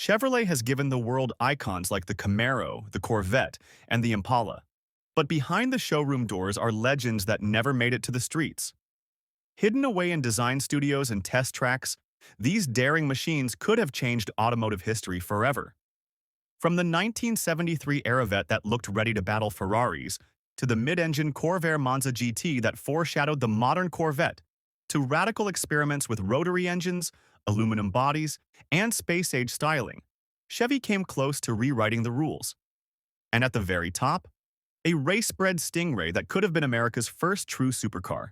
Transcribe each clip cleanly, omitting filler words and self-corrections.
Chevrolet has given the world icons like the Camaro, the Corvette, and the Impala. But behind the showroom doors are legends that never made it to the streets. Hidden away in design studios and test tracks, these daring machines could have changed automotive history forever. From the 1973 Aerovette that looked ready to battle Ferraris, to the mid-engine Corvair Monza GT that foreshadowed the modern Corvette, to radical experiments with rotary engines, aluminum bodies, and space-age styling, Chevy came close to rewriting the rules. And at the very top, a race-bred Stingray that could have been America's first true supercar.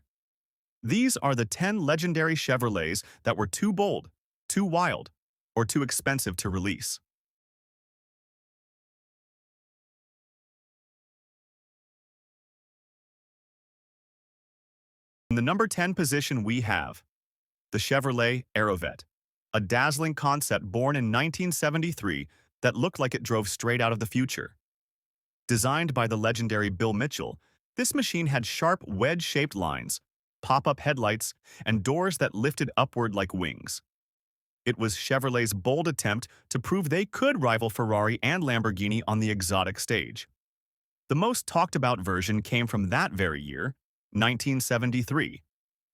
These are the 10 legendary Chevrolets that were too bold, too wild, or too expensive to release. In the number 10 position we have the Chevrolet Arovette, a dazzling concept born in 1973 that looked like it drove straight out of the future. Designed by the legendary Bill Mitchell, this machine had sharp wedge-shaped lines, pop-up headlights, and doors that lifted upward like wings. It was Chevrolet's bold attempt to prove they could rival Ferrari and Lamborghini on the exotic stage. The most talked-about version came from that very year, 1973,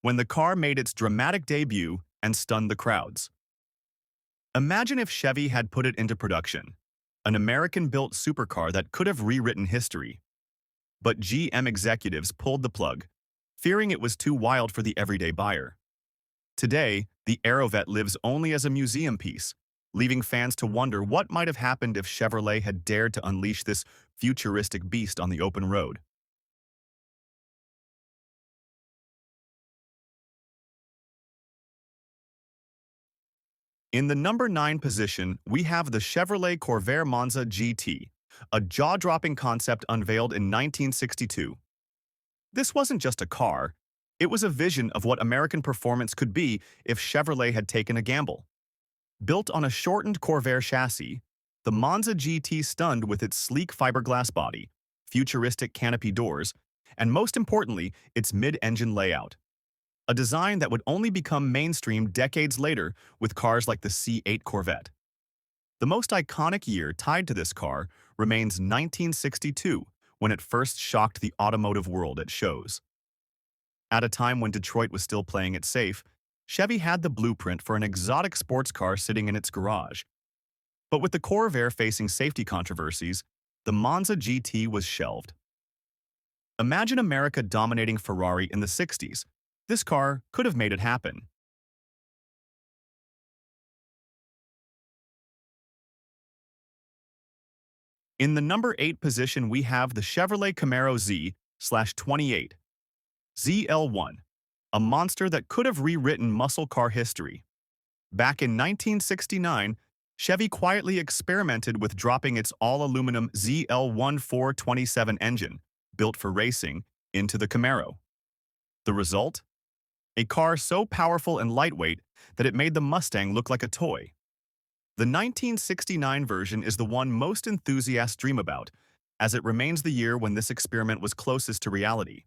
when the car made its dramatic debut and stunned the crowds. Imagine if Chevy had put it into production, an American-built supercar that could have rewritten history. But GM executives pulled the plug, fearing it was too wild for the everyday buyer. Today, the Aerovette lives only as a museum piece, leaving fans to wonder what might have happened if Chevrolet had dared to unleash this futuristic beast on the open road. In the number 9 position, we have the Chevrolet Corvair Monza GT, a jaw-dropping concept unveiled in 1962. This wasn't just a car, it was a vision of what American performance could be if Chevrolet had taken a gamble. Built on a shortened Corvair chassis, the Monza GT stunned with its sleek fiberglass body, futuristic canopy doors, and most importantly, its mid-engine layout. A design that would only become mainstream decades later with cars like the C8 Corvette. The most iconic year tied to this car remains 1962, when it first shocked the automotive world at shows. At a time when Detroit was still playing it safe, Chevy had the blueprint for an exotic sports car sitting in its garage. But with the Corvair facing safety controversies, the Monza GT was shelved. Imagine America dominating Ferrari in the 60s. This car could have made it happen. In the number 8 position, we have the Chevrolet Camaro Z/28 ZL1, a monster that could have rewritten muscle car history. Back in 1969, Chevy quietly experimented with dropping its all-aluminum ZL1 427 engine, built for racing, into the Camaro. The result? A car so powerful and lightweight that it made the Mustang look like a toy. The 1969 version is the one most enthusiasts dream about, as it remains the year when this experiment was closest to reality.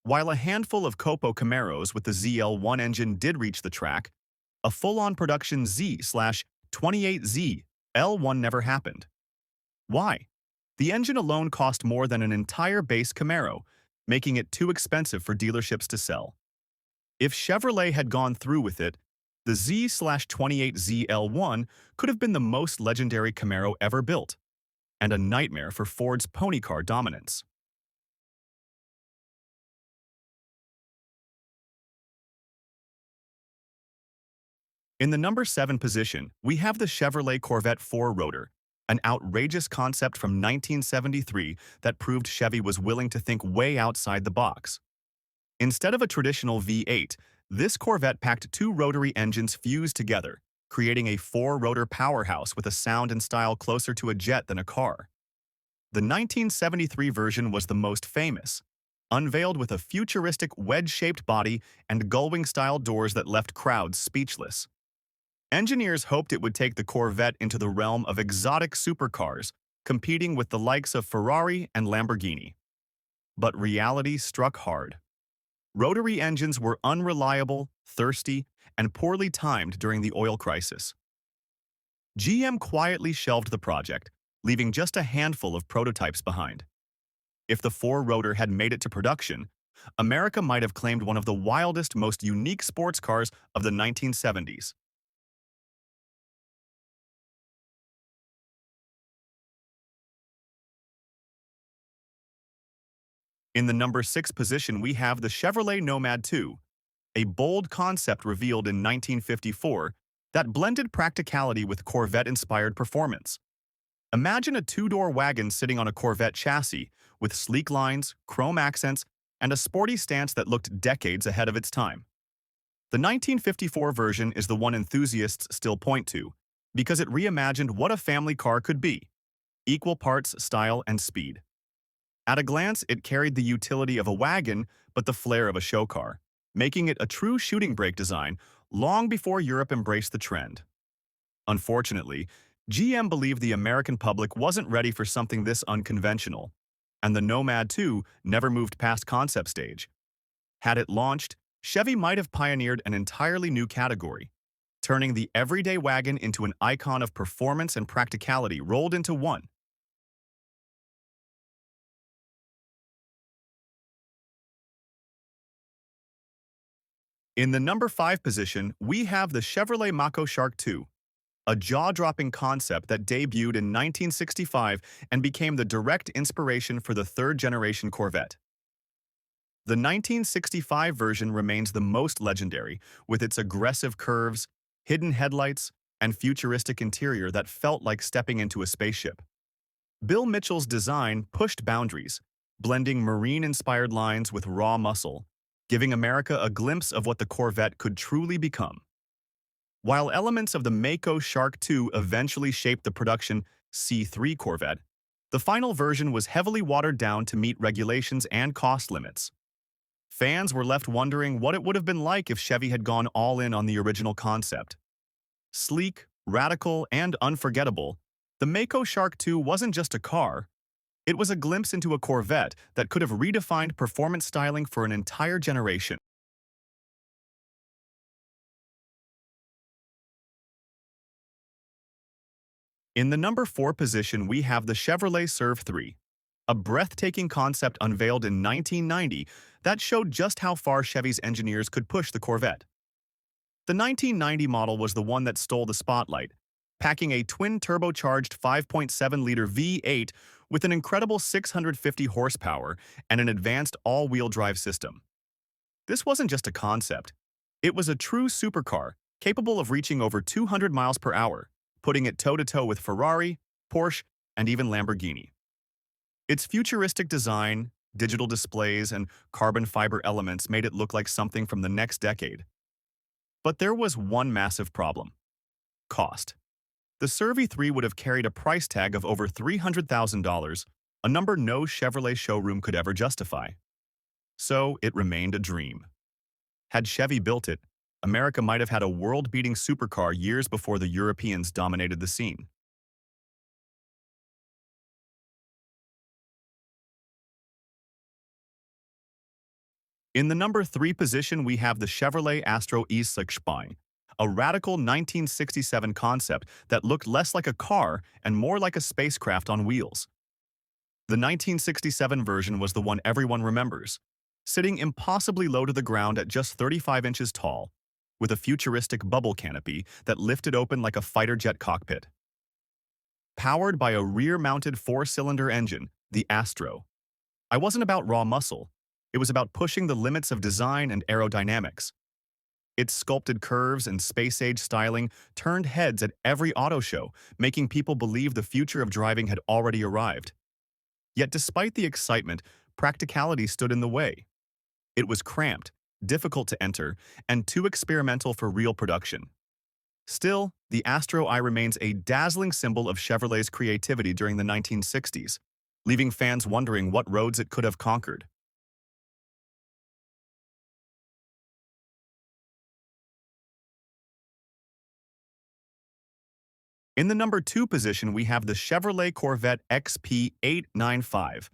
While a handful of Copo Camaros with the ZL1 engine did reach the track, a full-on production Z/28Z L1 never happened. Why? The engine alone cost more than an entire base Camaro, making it too expensive for dealerships to sell. If Chevrolet had gone through with it, the Z/28ZL1 could have been the most legendary Camaro ever built, and a nightmare for Ford's pony car dominance. In the number 7 position, we have the Chevrolet Corvette Four-Rotor, an outrageous concept from 1973 that proved Chevy was willing to think way outside the box. Instead of a traditional V8, this Corvette packed two rotary engines fused together, creating a four-rotor powerhouse with a sound and style closer to a jet than a car. The 1973 version was the most famous, unveiled with a futuristic wedge-shaped body and gullwing-style doors that left crowds speechless. Engineers hoped it would take the Corvette into the realm of exotic supercars, competing with the likes of Ferrari and Lamborghini. But reality struck hard. Rotary engines were unreliable, thirsty, and poorly timed during the oil crisis. GM quietly shelved the project, leaving just a handful of prototypes behind. If the Four-Rotor had made it to production, America might have claimed one of the wildest, most unique sports cars of the 1970s. In the number 6 position, we have the Chevrolet Nomad II, a bold concept revealed in 1954 that blended practicality with Corvette-inspired performance. Imagine a two-door wagon sitting on a Corvette chassis with sleek lines, chrome accents, and a sporty stance that looked decades ahead of its time. The 1954 version is the one enthusiasts still point to because it reimagined what a family car could be, equal parts style and speed. At a glance, it carried the utility of a wagon but the flair of a show car, making it a true shooting brake design long before Europe embraced the trend. Unfortunately, GM believed the American public wasn't ready for something this unconventional, and the Nomad 2 never moved past concept stage. Had it launched, Chevy might have pioneered an entirely new category, turning the everyday wagon into an icon of performance and practicality rolled into one. In the number 5 position, we have the Chevrolet Mako Shark II, a jaw-dropping concept that debuted in 1965 and became the direct inspiration for the third-generation Corvette. The 1965 version remains the most legendary, with its aggressive curves, hidden headlights, and futuristic interior that felt like stepping into a spaceship. Bill Mitchell's design pushed boundaries, blending marine-inspired lines with raw muscle, giving America a glimpse of what the Corvette could truly become. While elements of the Mako Shark II eventually shaped the production C3 Corvette, the final version was heavily watered down to meet regulations and cost limits. Fans were left wondering what it would have been like if Chevy had gone all in on the original concept. Sleek, radical, and unforgettable, the Mako Shark II wasn't just a car, it was a glimpse into a Corvette that could have redefined performance styling for an entire generation. In the number 4 position, we have the Chevrolet CERV III, a breathtaking concept unveiled in 1990 that showed just how far Chevy's engineers could push the Corvette. The 1990 model was the one that stole the spotlight, packing a twin-turbocharged 5.7-liter V8 with an incredible 650 horsepower and an advanced all-wheel drive system. This wasn't just a concept. It was a true supercar, capable of reaching over 200 miles per hour, putting it toe-to-toe with Ferrari, Porsche, and even Lamborghini. Its futuristic design, digital displays, and carbon fiber elements made it look like something from the next decade. But there was one massive problem: cost. The CERV III would have carried a price tag of over $300,000, a number no Chevrolet showroom could ever justify. So it remained a dream. Had Chevy built it, America might have had a world-beating supercar years before the Europeans dominated the scene. In the number 3 position, we have the Chevrolet Astro I, a radical 1967 concept that looked less like a car and more like a spacecraft on wheels. The 1967 version was the one everyone remembers, sitting impossibly low to the ground at just 35 inches tall, with a futuristic bubble canopy that lifted open like a fighter jet cockpit. Powered by a rear-mounted 4-cylinder engine, the Astro I wasn't about raw muscle. It was about pushing the limits of design and aerodynamics. Its sculpted curves and space-age styling turned heads at every auto show, making people believe the future of driving had already arrived. Yet despite the excitement, practicality stood in the way. It was cramped, difficult to enter, and too experimental for real production. Still, the Astro I remains a dazzling symbol of Chevrolet's creativity during the 1960s, leaving fans wondering what roads it could have conquered. In the number 2 position, we have the Chevrolet Corvette XP895,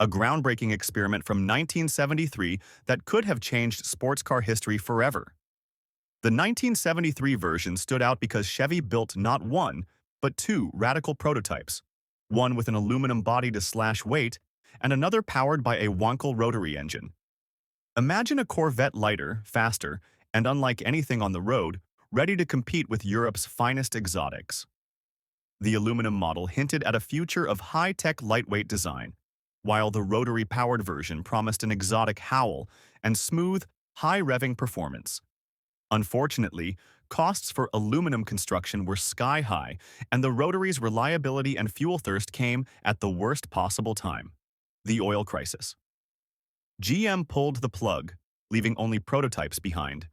a groundbreaking experiment from 1973 that could have changed sports car history forever. The 1973 version stood out because Chevy built not one, but two radical prototypes, one with an aluminum body to slash weight and another powered by a Wankel rotary engine. Imagine a Corvette lighter, faster, and unlike anything on the road, ready to compete with Europe's finest exotics. The aluminum model hinted at a future of high-tech lightweight design, while the rotary-powered version promised an exotic howl and smooth, high-revving performance. Unfortunately, costs for aluminum construction were sky-high, and the rotary's reliability and fuel thirst came at the worst possible time: the oil crisis. GM pulled the plug, leaving only prototypes behind.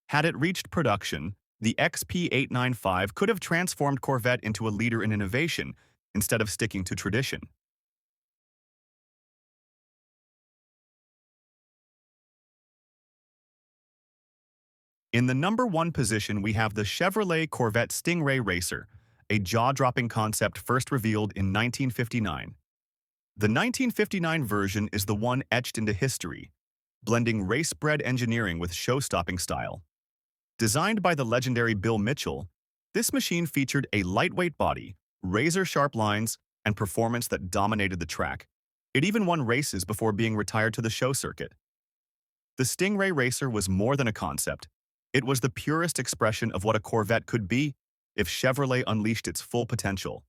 Had it reached production, the XP895 could have transformed Corvette into a leader in innovation instead of sticking to tradition. In the number one position, we have the Chevrolet Corvette Stingray Racer, a jaw-dropping concept first revealed in 1959. The 1959 version is the one etched into history, blending race-bred engineering with show-stopping style. Designed by the legendary Bill Mitchell, this machine featured a lightweight body, razor-sharp lines, and performance that dominated the track. It even won races before being retired to the show circuit. The Stingray Racer was more than a concept. It was the purest expression of what a Corvette could be if Chevrolet unleashed its full potential.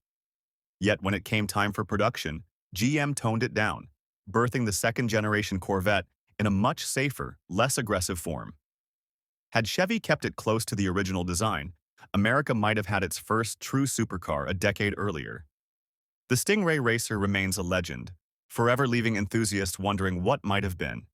Yet when it came time for production, GM toned it down, birthing the second-generation Corvette in a much safer, less aggressive form. Had Chevy kept it close to the original design, America might have had its first true supercar a decade earlier. The Stingray Racer remains a legend, forever leaving enthusiasts wondering what might have been.